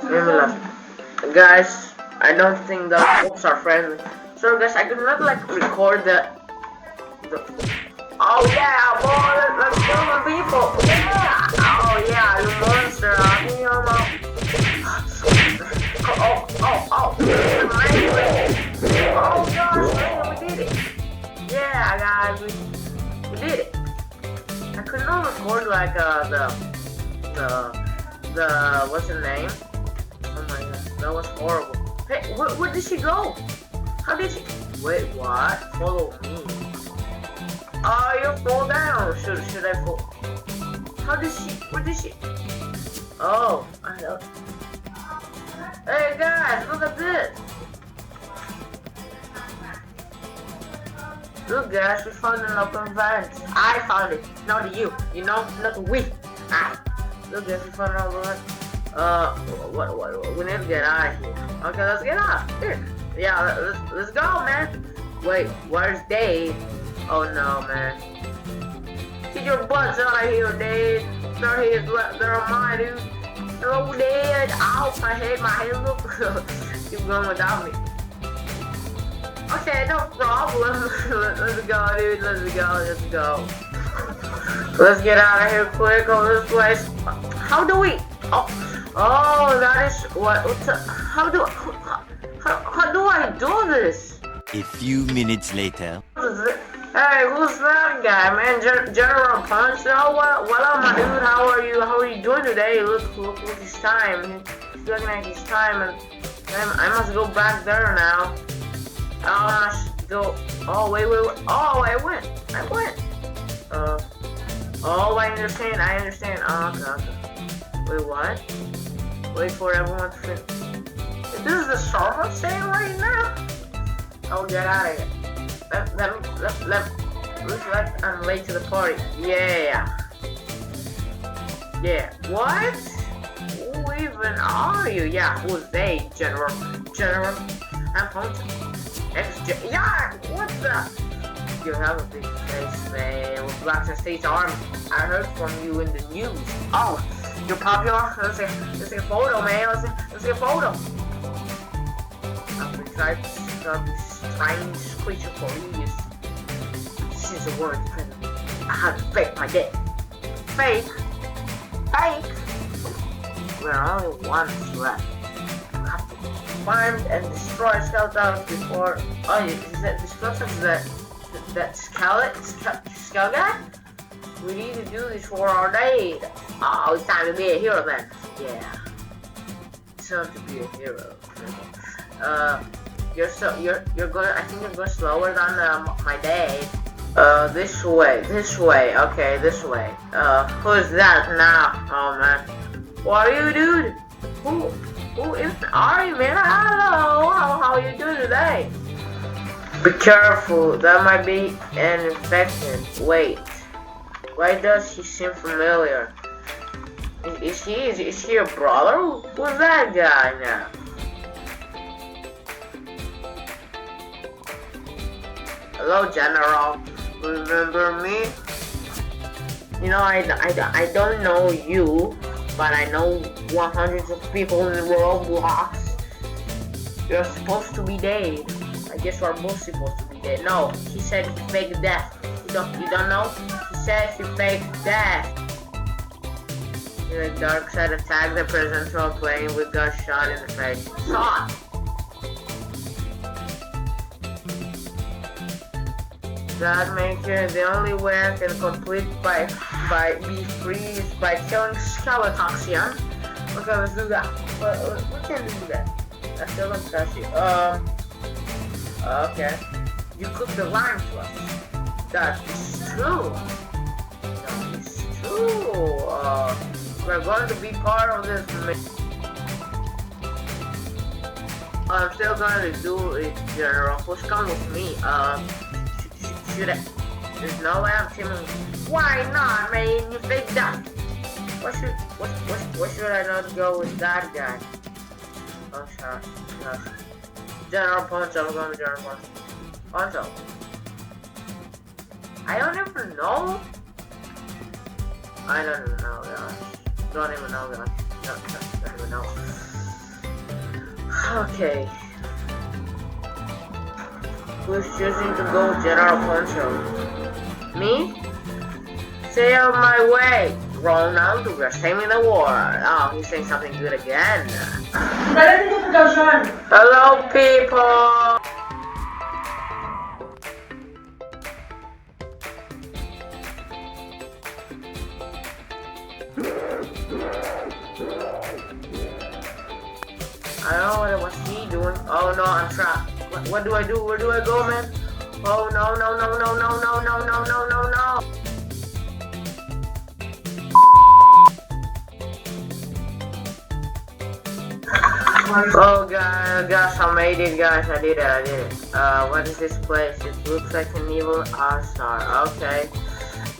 Similar. Guys, I don't think the folks are friendly. So guys, I could not like record the oh yeah, boy, let's kill the people. Yeah. Oh yeah, you monster. You oh. Oh gosh, man, we did it. Yeah, guys, we did it. I could not record like the what's her name? Oh my god, that was horrible. Hey, where did she go? How did she? Wait, what? Follow me. Oh, you fall down. Should I fall? How did she? Where did she? Oh, I don't. Hey guys, look at this. Look guys, we found an open vent. I found it, not you. You know, not we. Ah. Look guys, we found an open vent. What? We need to get out of here. Okay, let's get out. Here. Yeah, let's go, man. Wait, where's Dave? Oh no, man. Get your butts out of here, Dave. They're mine, dude. Hello, Dave. Ow, my head, look. Keep going without me. Okay, no problem. Let's go, dude. Let's go. Let's get out of here quick on this place. How do we? Oh, that is what's how do I do this? A few minutes later. Hey, who's that guy, man? General Punch? Oh, what up, my dude? How are you? How are you doing today? Look, his time. He's looking at his time, and I must go back there now. I must go. Oh, wait. Oh, I went. Oh, I understand. Oh, okay. Wait, what? Wait for everyone to finish. This is the server saying right now? Oh, get out of here. I'm late to the party. Yeah. What? Who even are you? Yeah, who's they? General. I'm Punch. Yeah, what the? You have a big face, man. With Blackstone State's army. I heard from you in the news. Oh, you're popular? Let's take a photo, man. Let's take a photo. I've been trying to stop this strange creature for years. Since the word I had to fake my death. Fake? We're only one left. We have to find and destroy skeletons before. Oh, is that destruction? That skull guy? We need to do this for our day. Oh, it's time to be a hero, man. Yeah, it's time to be a hero. You're going. I think you're going slower than my day. This way. Okay, this way. Who's that now? Oh man, what are you, dude? Who even are you, man? Hello. How are you doing today? Be careful. That might be an infection. Wait. Why does he seem familiar? Is he a brother? Who's that guy now? Hello, General. Remember me? You know, I don't know you, but I know 100 of people in Roblox. You're supposed to be dead. I guess we're both supposed to be dead. No, he said he faked death. You don't know? He said he faked death. The dark side attacked the presence while playing with got shot in the face. Shot! That makes it the only way I can complete by be free is by killing skeletons, yeah? Okay, let's do that. We can do that. I still don't touch you. Okay. You cooked the lime to us. That is true. We're going to be part of this mission. I'm still going to do it, General. Please come with me. Should I? There's no way I'm teaming. Why not, man? You fake that. What should I not go with that guy? Oh, sorry. General Poncho. I'm going with General Poncho. Poncho. I don't even know. I don't even know, guys. Don't even know, guys. Don't even know. Okay. Who's choosing to go General Control? Me? Stay out of my way! Ronald, we're saving the war. Oh, he's saying something good again. Hello, people! I don't know what he doing. Oh no, I'm trapped. What do I do? Where do I go, man? Oh no, no, no, no, no, no, no, no, no, no, no. Oh gosh, I made it, guys. I did it. What is this place? It looks like an evil R-Star. Okay.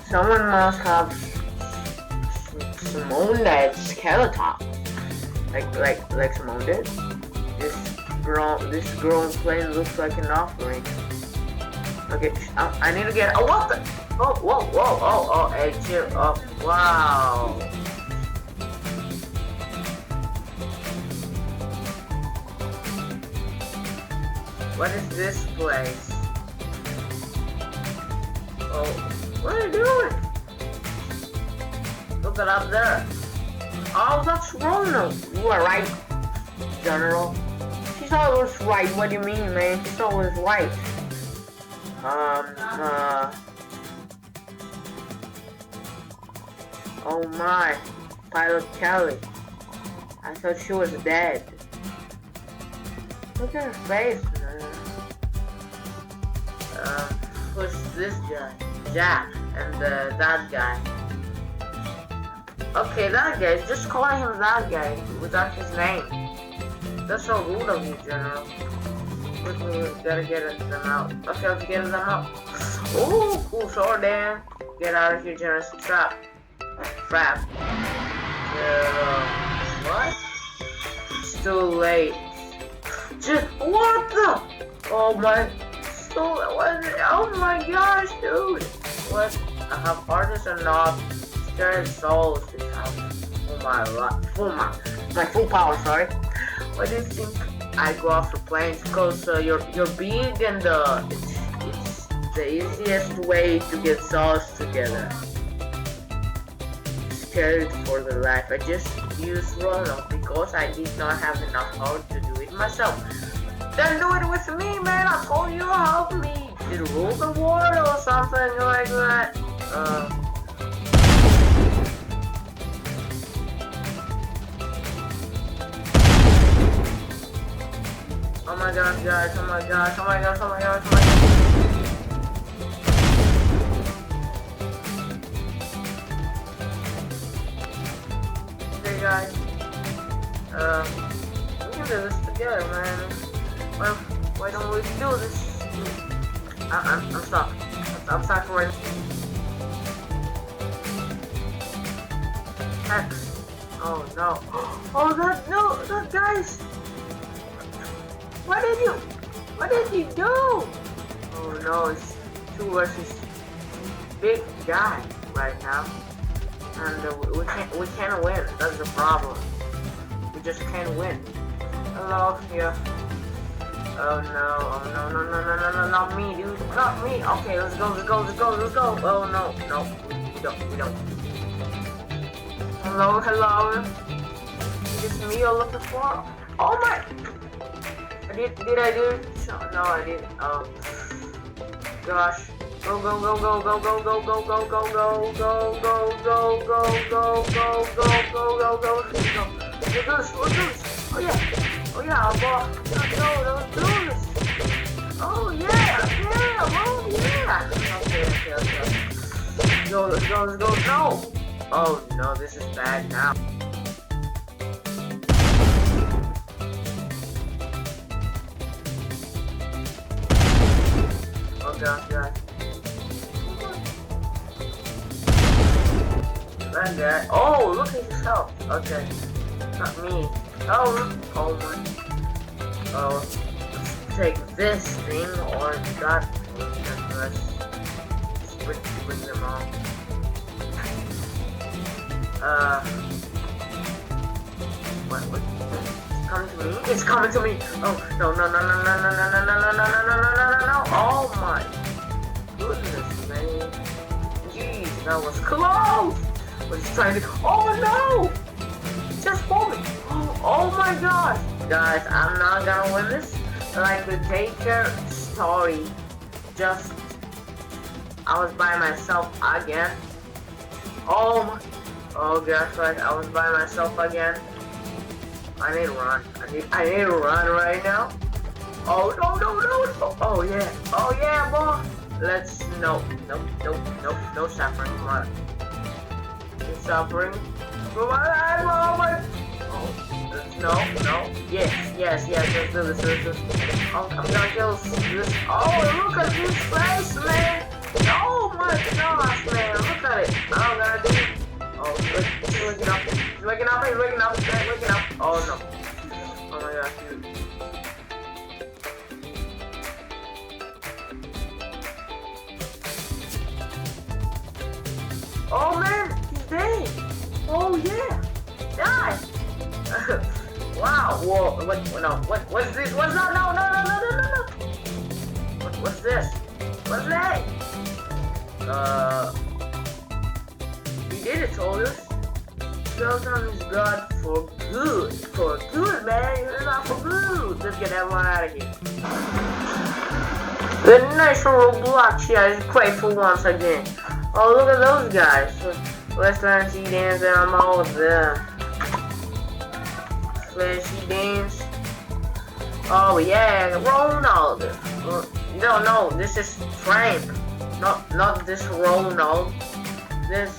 Someone must have summoned that skeleton. Like Simone did. This grown plane looks like an offering. Okay, I need to get. Oh, what the? Oh, whoa, oh, hey, chill. Oh, wow. What is this place? Oh, what are you doing? Look it up there. Oh, that's Ronald. You are right, General. She's always right. What do you mean, man? She's always right. Oh my, Pilot Kelly. I thought she was dead. Look at her face, man. Who's this guy? Jack, and that guy. Okay, that guy. Just calling him that guy without his name. That's so rude of you, General. We gotta get them out. Okay, let's get them out. Ooh, cool sword there. Get out of here, General. It's a trap. Trap. What? It's too late. What the? Oh my. Oh my gosh, dude. What? I have artists enough. Scared souls to come. Oh my full power, sorry. Why do you think I go after planes? Because you're big and it's the easiest way to get souls together. Scared for the life. I just used Ronald because I did not have enough power to do it myself. Then do it with me, man. I told you to help me. Did you rule the world or something like that? Oh my gosh, guys, oh my gosh, oh my gosh, oh my gosh, oh my gosh. Okay, guys. We can do this together, man. Why don't we do this? I'm stuck. I'm stuck for it. Hex. Oh no. Oh, that guy's. What did you do? Oh no, it's 2 versus big guy right now, and we can't win. That's the problem. We just can't win. Hello, yeah. Oh no, not me, dude, not me. Okay, let's go. Oh no, we don't. Hello. Is this me you're looking for? Oh my. Did I do it? No, I didn't. Oh, gosh. Go. Let's do this. Oh yeah, let's do this. Oh yeah. Okay. Let's go. No. Oh no, this is bad now. Oh gosh. That guy. Oh, look at yourself. Okay. Not me. Oh my. Oh, let's take this thing or that thing and let's bring them all. What? Come to to me. It's coming to me. Oh no no no no no no no no no no no no no no no no. Oh my goodness, man. Jeez, that was close. But he's trying to. Oh no! Just for me. Oh my gosh, guys, I'm not gonna win this. Like the Taker story. Just I was by myself again. Oh my. Oh gosh, guys, I was by myself again. I need to run. I need to run right now. Oh no no no no! Oh yeah boy. Let's no suffering. Come on. No suffering. Come on, oh my. Oh no. Yes. Let's do this. Oh, I'm gonna kill this. Oh, look at this place, man. Oh my gosh, man. Look at it. I'm gonna do. Oh, he's waking up. He's waking up. Oh no. Oh my gosh, dude. Oh man, he's dead. Oh yeah. Die. Wow. Whoa. What's this? What's that? No. What's this? What's that? He did it, told us. Goes on his God for good. For good, man. It's not for good. Let's get everyone out of here. The nice little block here is grateful once again. Oh, look at those guys. Let's learn to dance and I'm all of them. Flashy dance. Oh yeah, Ronald. No, this is Frank. Not this Ronald. This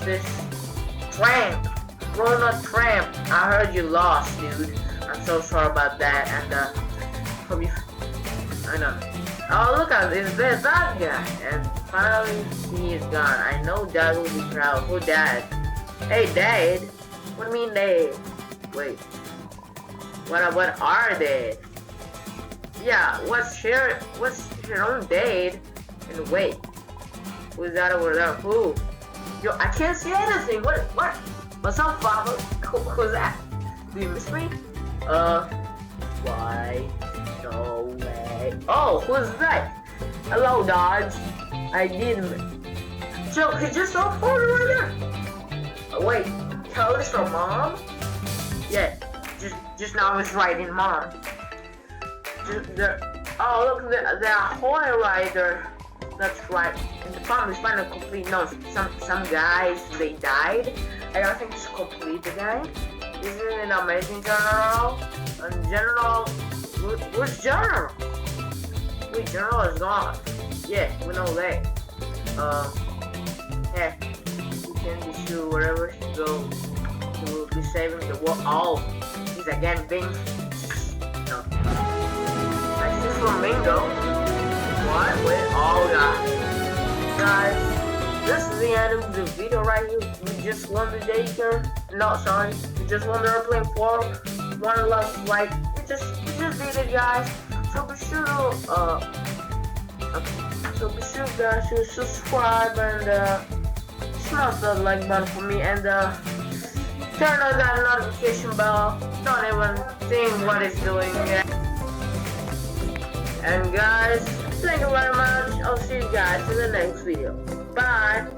Tramp. Ronald Tramp. I heard you lost, dude. I'm so sorry about that. And hope you. I know. Oh look at this. There's that guy. And finally he is gone. I know Dad will be proud. Who Dad? Hey Dad. What do you mean Dad? Wait. What are they? Yeah, what's your own Dad? And wait. Who's that over there? Who? Yo, I can't see anything. What? What's up, Papa? Who's that? Do you miss me? Why? No way. Oh, who's that? Hello, Dodge. I didn't. Joe, he just saw a photo right there. Oh, wait, tell this from Mom? Yeah, just now I was writing Mom. Oh, look, the Ahoy Rider. That's right. In the farm, we find a complete note. Some guys, they died. I don't think it's complete again. Isn't it an amazing General? And General, where's General? Wait, General is gone. Yeah, we know that. Yeah, we can be sure wherever she goes, she will be saving the world. Oh, she's again being. No. I see Flamingo. What? Wait, oh god. Guys, this is the end of the video right here. We just won the daycare. No, sorry. We just won the airplane 4. One last like. We just did it, guys. So be sure guys to subscribe and smash that like button for me and turn on that notification bell. Don't even think what it's doing yet. And guys, thank you very much. I'll see you guys in the next video. Bye.